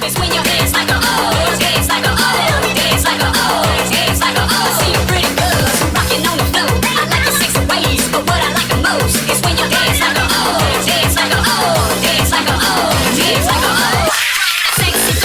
Swing your hands like a oh, dance like a oh, dance like a oh, dance like a oh. See you pretty good, rocking on the floor. I like your sexy ways, but what I like the most is when you dance like a oh, dance like a oh, dance like a oh, dance like a oh. Sexy.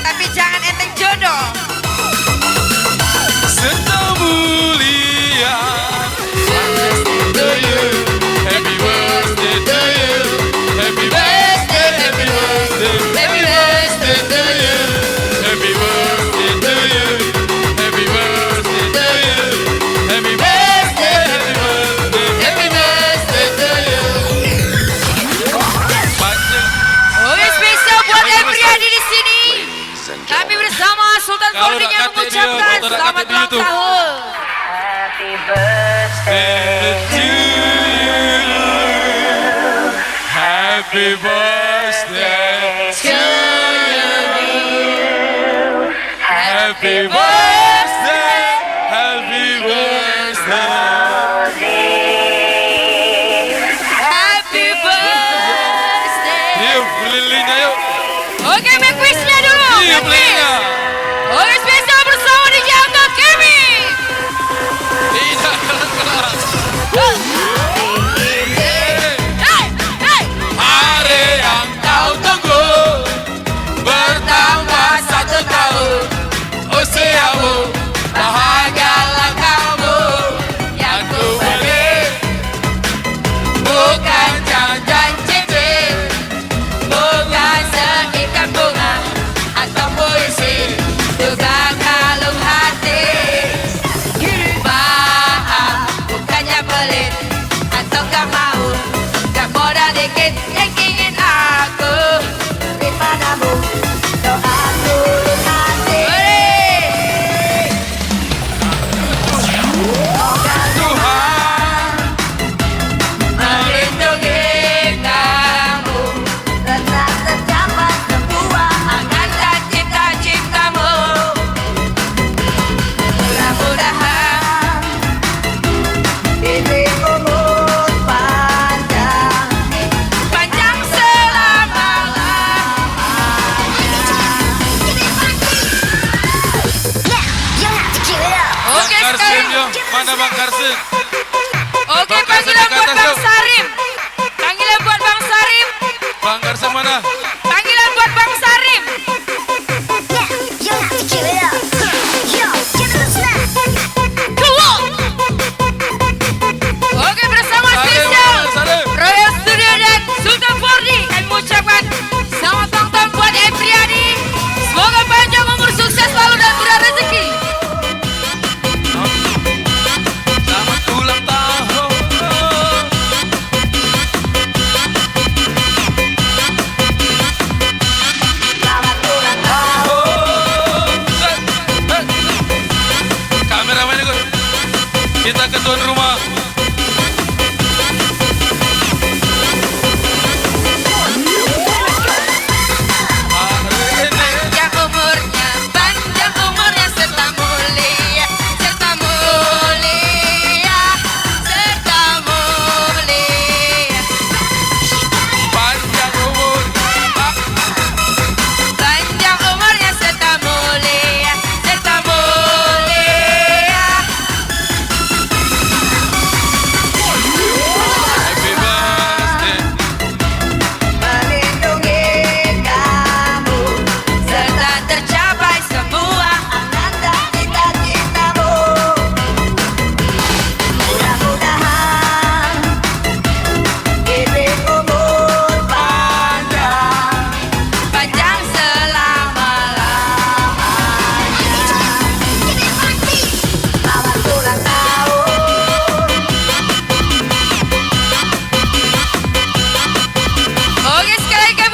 Tapi jangan enteng jodoh. Serta mulia. To you. Happy birthday to you. Happy birthday, happy birthday, happy birthday to you. Happy birthday to you. Happy birthday to you. Happy birthday, happy birthday, happy birthday to you. Oke, spesial buat Ebriadi di sini. Kami bersama Sultan Fordi yang mengucapkan selamat ulang tahun. Happy birthday to you. Happy birthday to you. Happy birthday. Happy birthday. Happy birthday. Yuk, lilinnya yuk. Oke, make wish-nya dulu. Iya, lilinnya. Oke, spesial bersama DJ Angga Kemi. Tidak keras. Hari yang kau tunggu bertambah 1 tahun usiamu, bahagialah kamu yang ku beri, bukan jangan cincin, bukan seikat bunga atau puisi, juga kalung hati. Maaf, bukannya pelit atau gak mau, gak modal dikit yang ingin aku beri padamu, doa tulus hati. Tuhan melindungi kamu, tetap tercapai semua angan dan cita-citamu. Mudah-mudahan Bibir umur panjang, panjang selama-lamanya. Oke, sekarang. Mana Bang Karsen? Oke, Bang Karsen panggilan ke buat atas, Bang yuk. Sarim. Panggilan buat Bang Sarim. Bang Karsen mana? Panggilan buat Bang Sarim. Oke, bersama spesial Salim. Royal Studio dan Sultan Fordi kami mengucapkan selamat ulang tahun buat Ebriadi. Semoga panjang umur, sukses selalu dan murah rezeki. Selamat ulang tahun. selamat ulang tahun. Kameramen ikut. Kita ke tuan rumah. Panjang umurnya serta mulia, serta mulia, serta mulia. Panjang umur. Panjang umurnya serta mulia, serta mulia.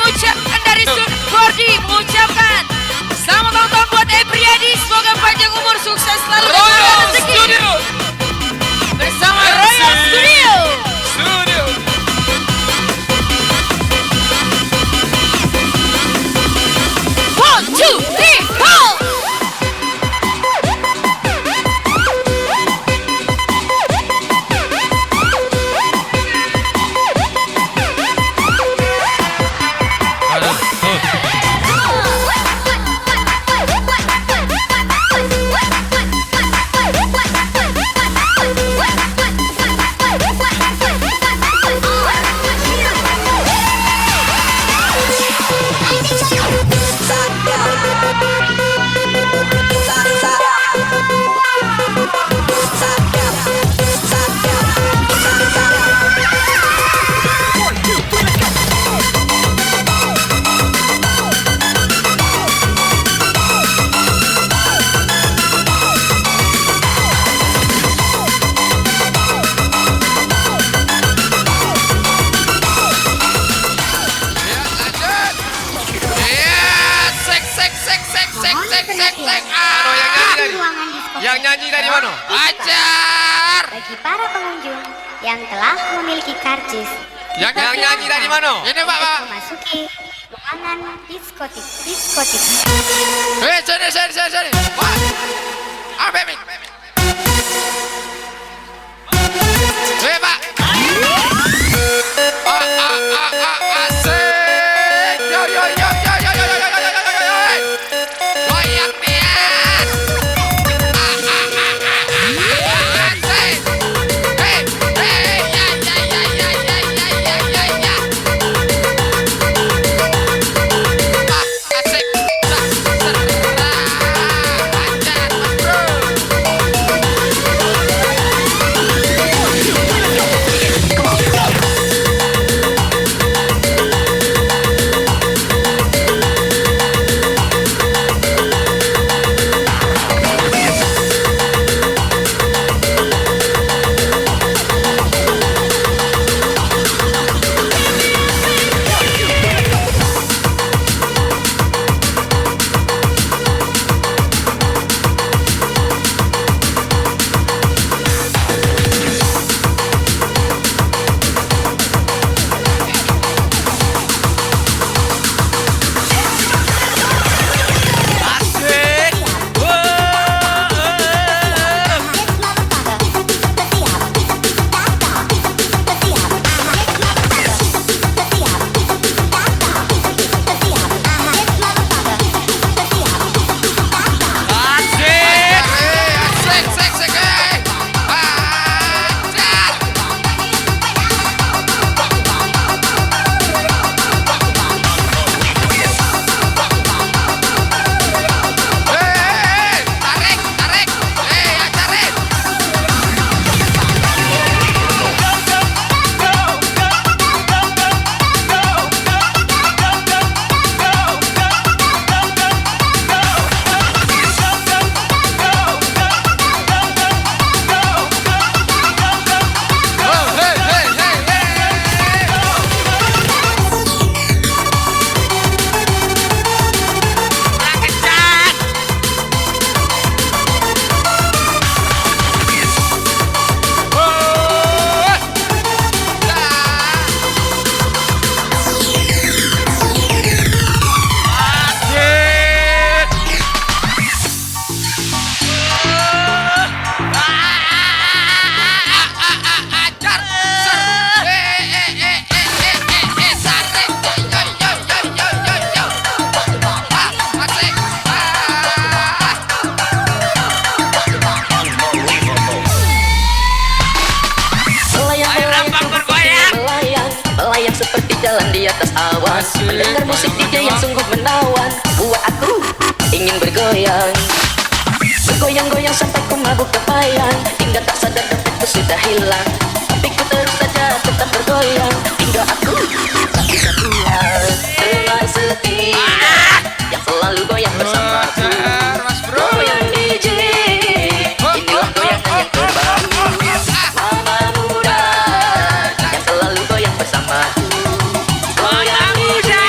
mengucapkan dari Sun Gordi mengucapkan selamat ulang tahun buat Ebriadi, semoga panjang umur, sukses selalu dan Royal murah rezeki. Studio. Bersama Royal Studio. Studio. One, two, three, four. Yang nyanyi dari mana? Ajar. Bagi para pengunjung yang telah memiliki karcis, Yang nyanyi dari mana? Ini Pak. memasuki ruangan diskotik. Sini. Wah. Baby. Pak. Asik. Yo. Goyang niat. Asik. Hey. Ya. Asik. Ajar, bro. jalan di atas awan, mendengar musik DJ yang sungguh menawan, buat aku ingin bergoyang. Bergoyang-goyang sampai ku mabuk kepayan, hingga tak sadar dompetku sudah hilang. Tapi ku terus saja tetap bergoyang, hingga aku tak bisa keluar. Teman setia yang selalu goyang bersamaku. Goyang DJ, inilah goyangan yang terbaru. Mama muda yang selalu goyang bersamaku. Goyang muda.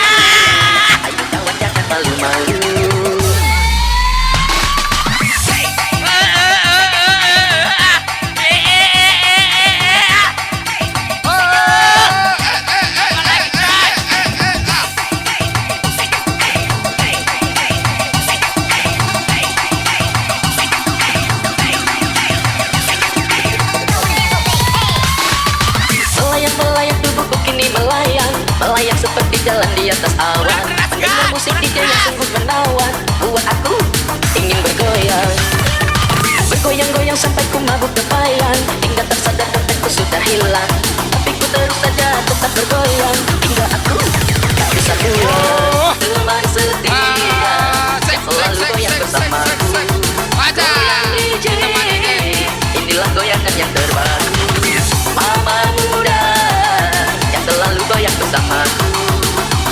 berjalan di atas awan. Dengar musik DJ yang sungguh menawan, buat aku ingin bergoyang. Bergoyang-goyang sampai ku mabuk kepayan, hingga tersadar dompetku sudah hilang. Tapi ku terus saja tetap bergoyang, hingga aku tak bisa pulang. Teman setia yang selalu goyang bersamaku. Goyang DJ, inilah goyangan yang terbaru. Mama muda yang selalu goyang bersamaku.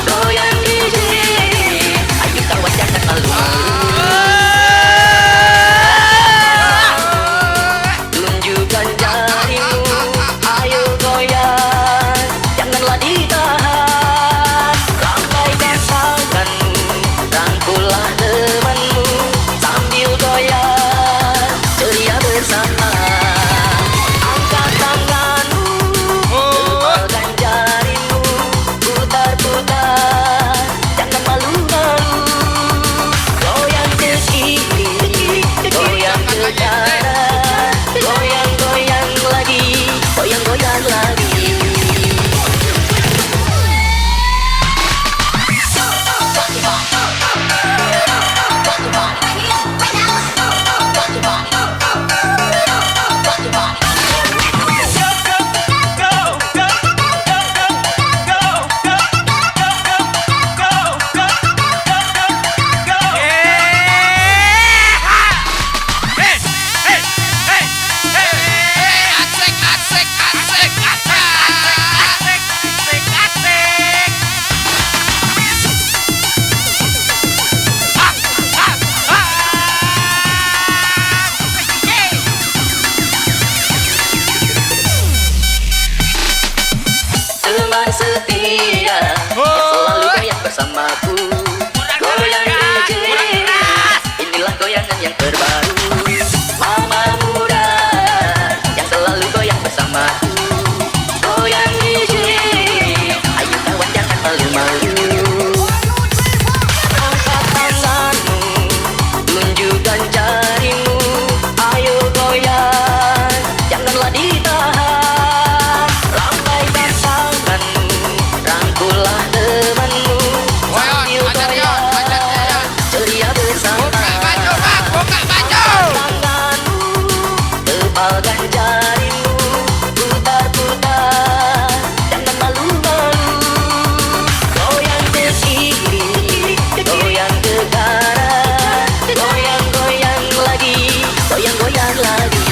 Goyang DJ, ayo kawan jangan malu-malu. Tunjukkan jarimu, ayo goyang, janganlah ditahan. Lambaikan tanganmu, rangkullah temanmu, sambil goyang, ceria bersama. Angkat tanganmu, tepalkan jarimu, putar-putar, jangan malu-malu. Goyang ke kiri, goyang ke kanan, goyang-goyang lagi, goyang-goyang lagi. Teman setia yang selalu goyang bersamaku. Goyang DJ, inilah goyangan yang terbaru. Mama muda yang selalu goyang bersamaku. Goyang DJ, ayo kawan jangan malu-malu. Angkat tanganmu, tunjukkan jarimu, ayo goyang, janganlah ditahan. Lambaikan tanganmu, rangkullah temanmu, sambil goyang, ceria bersama. Tanganmu, tepalkan jarimu, putar-putar, jangan malu-malu. Goyang ke kiri, goyang ke kanan, goyang-goyang lagi, goyang-goyang lagi.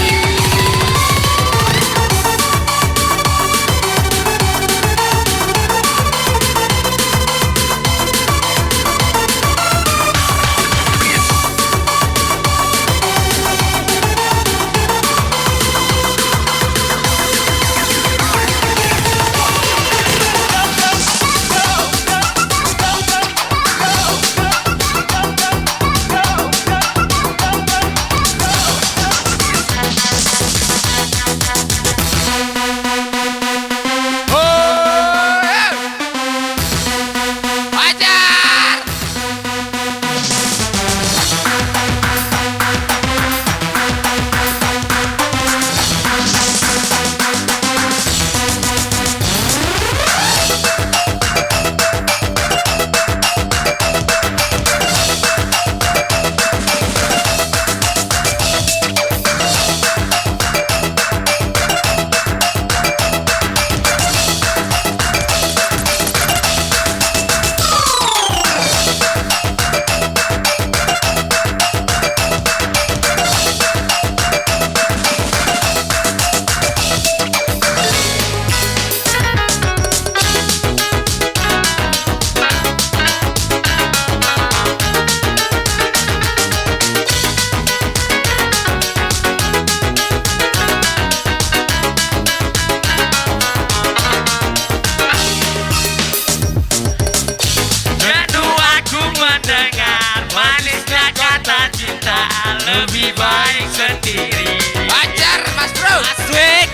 lebih baik sendiri. Ajar Mas Bro. Asik.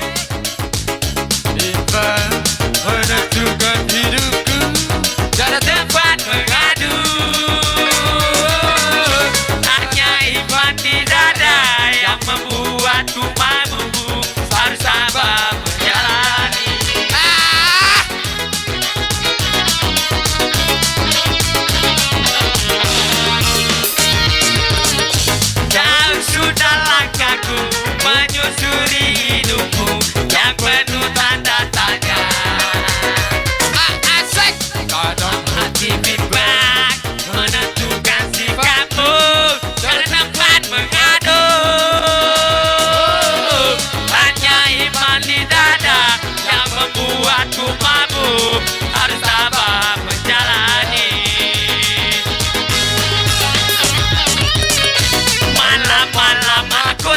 Ivan menentukan hidupku, tak ada tempat mengadu. Hanya Ivan di dada yang membuatku mampu harus sabar menjalani. aku menyusuri hidupmu yang penuh tanda tanya. Asik. Kadang hati feedback menentukan sikapmu dan tempat mengadu. Hanya iman di dada yang membuatku mampu harus sabar menjalani. Malam-malam aku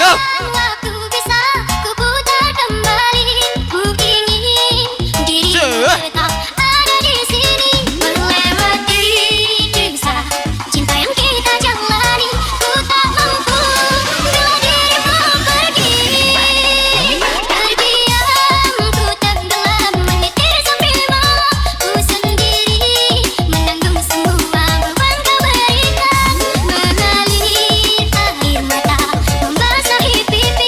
Waktu bisa ku putar kembali, ku ingin dirimu tetap ada di sini. Melewati kisah cinta yang kita jalani, ku tak mampu bila dirimu pergi. Terdiam, ku tenggelam menyetir sampai malam, ku sendiri menanggung semua beban kau berikan. Mengalir air mata membasahi pipi,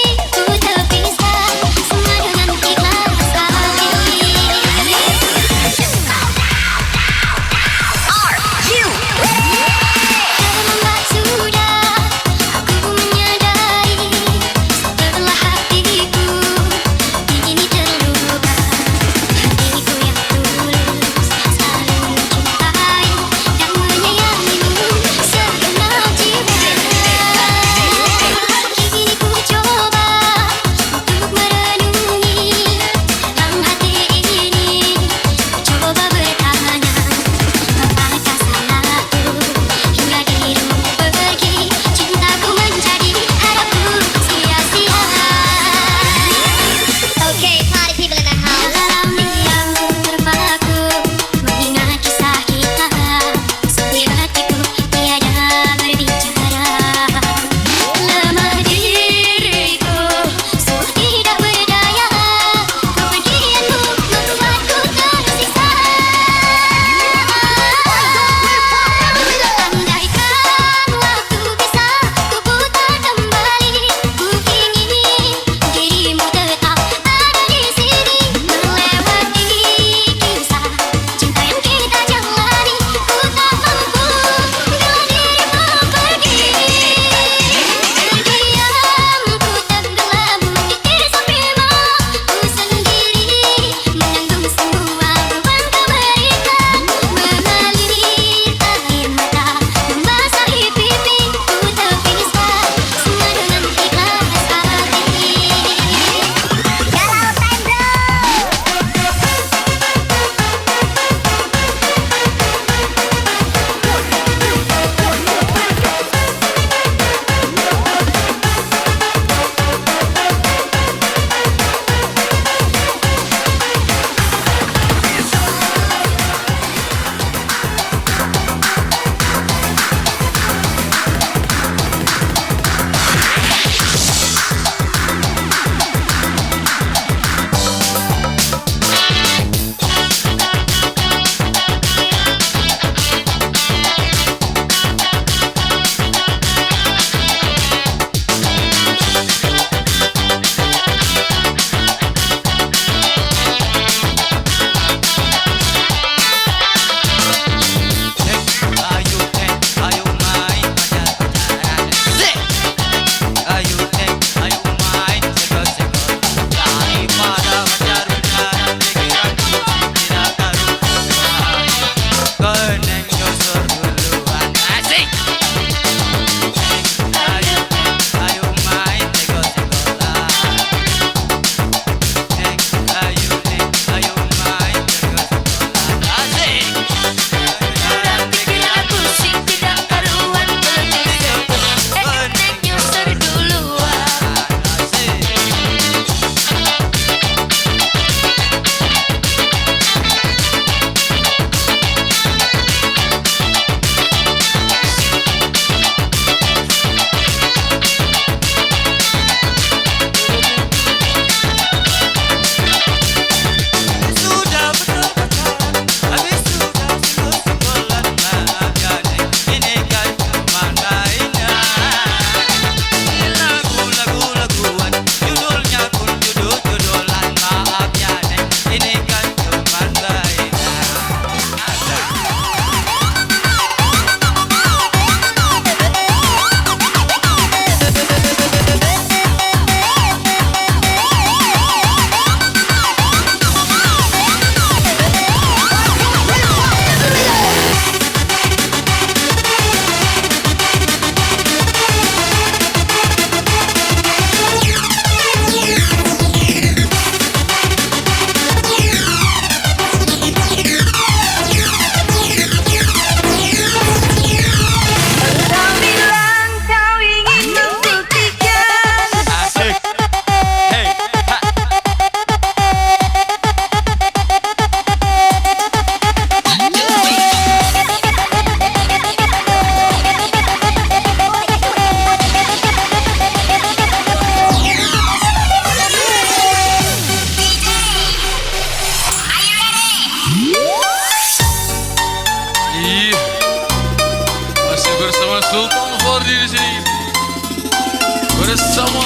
bersama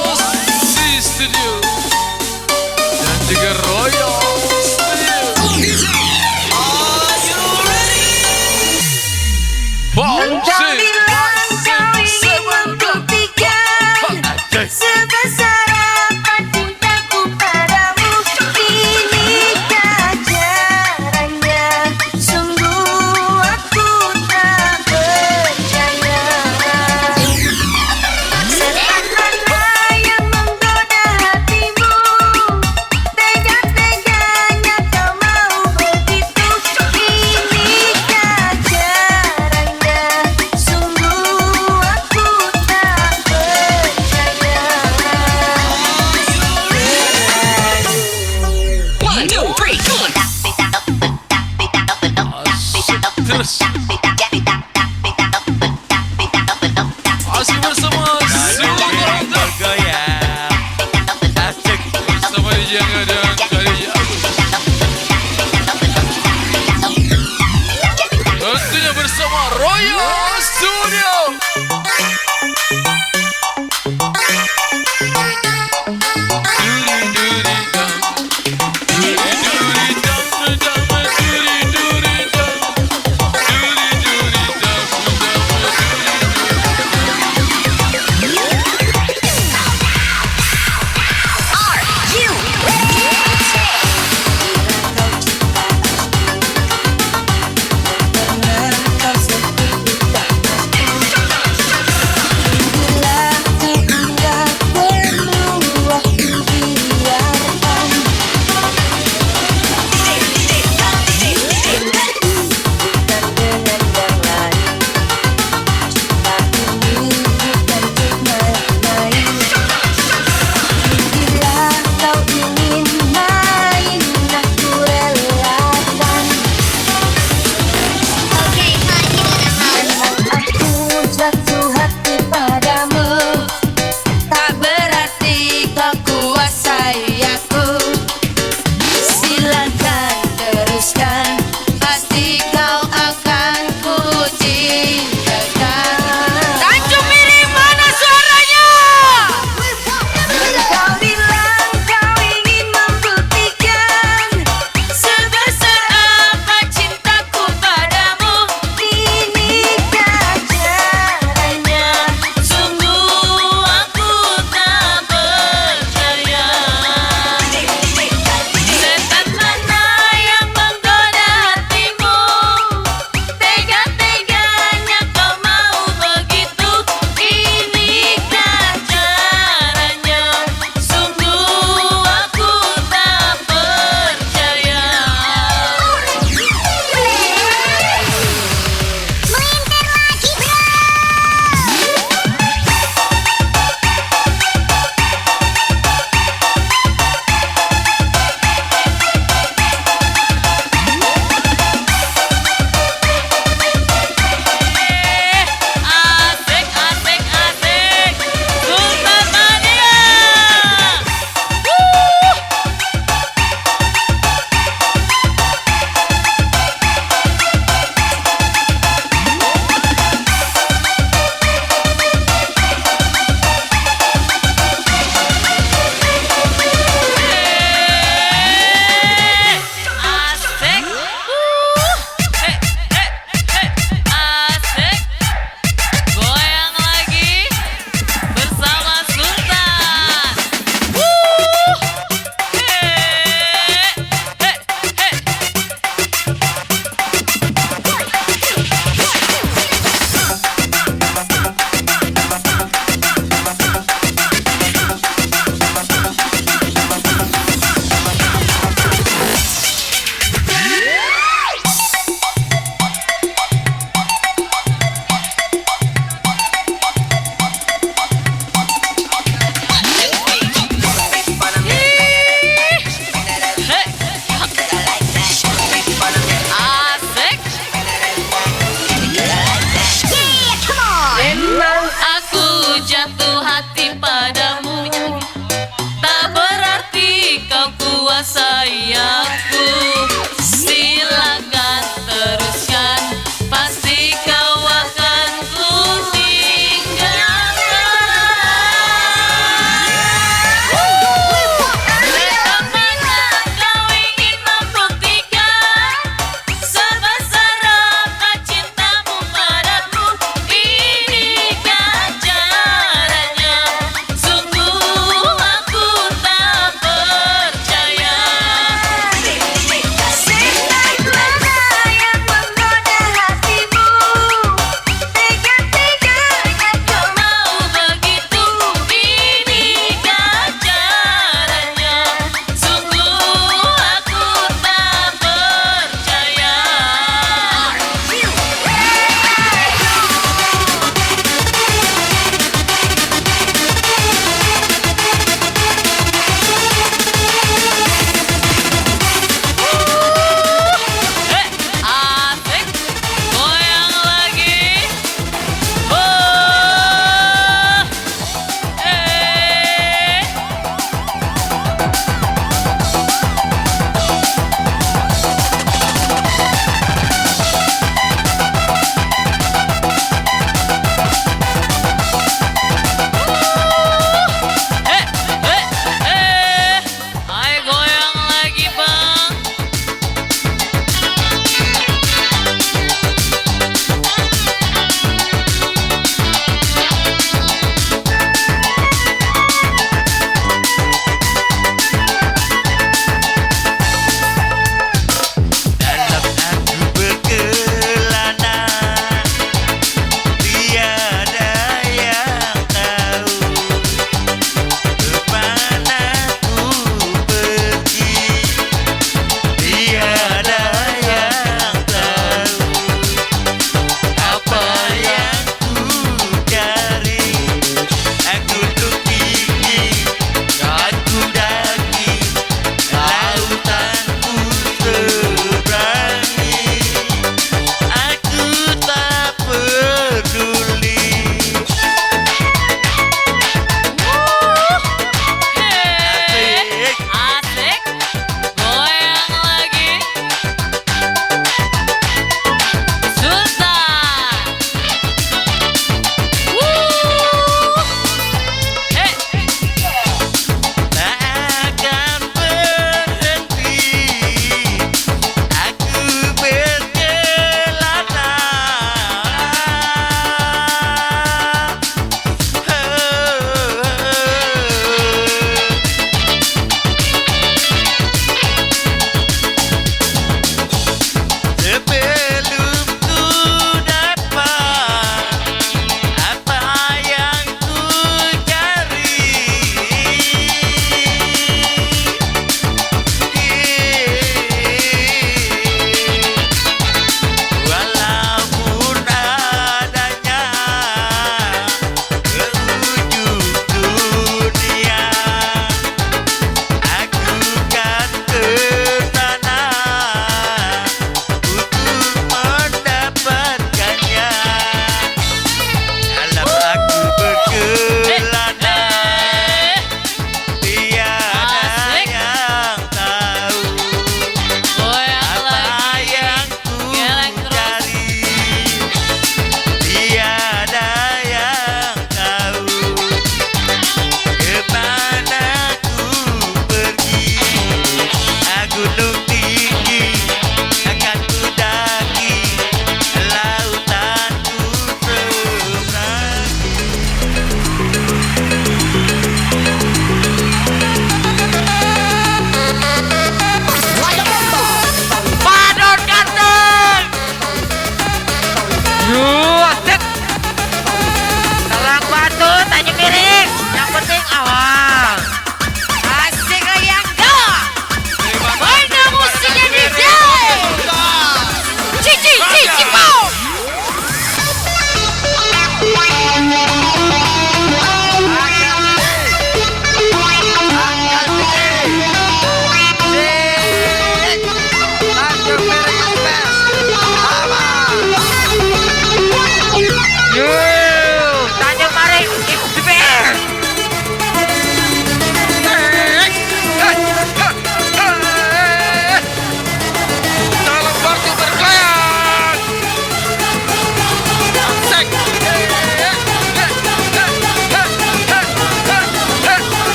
LC Studio dan juga Royal Studio. Engkau bilang kau ingin membuktikan sebesar apa cintaku padamu. Inikah caranya? Sungguh aku tak percaya. Sederhana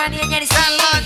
hadiahnya di sini.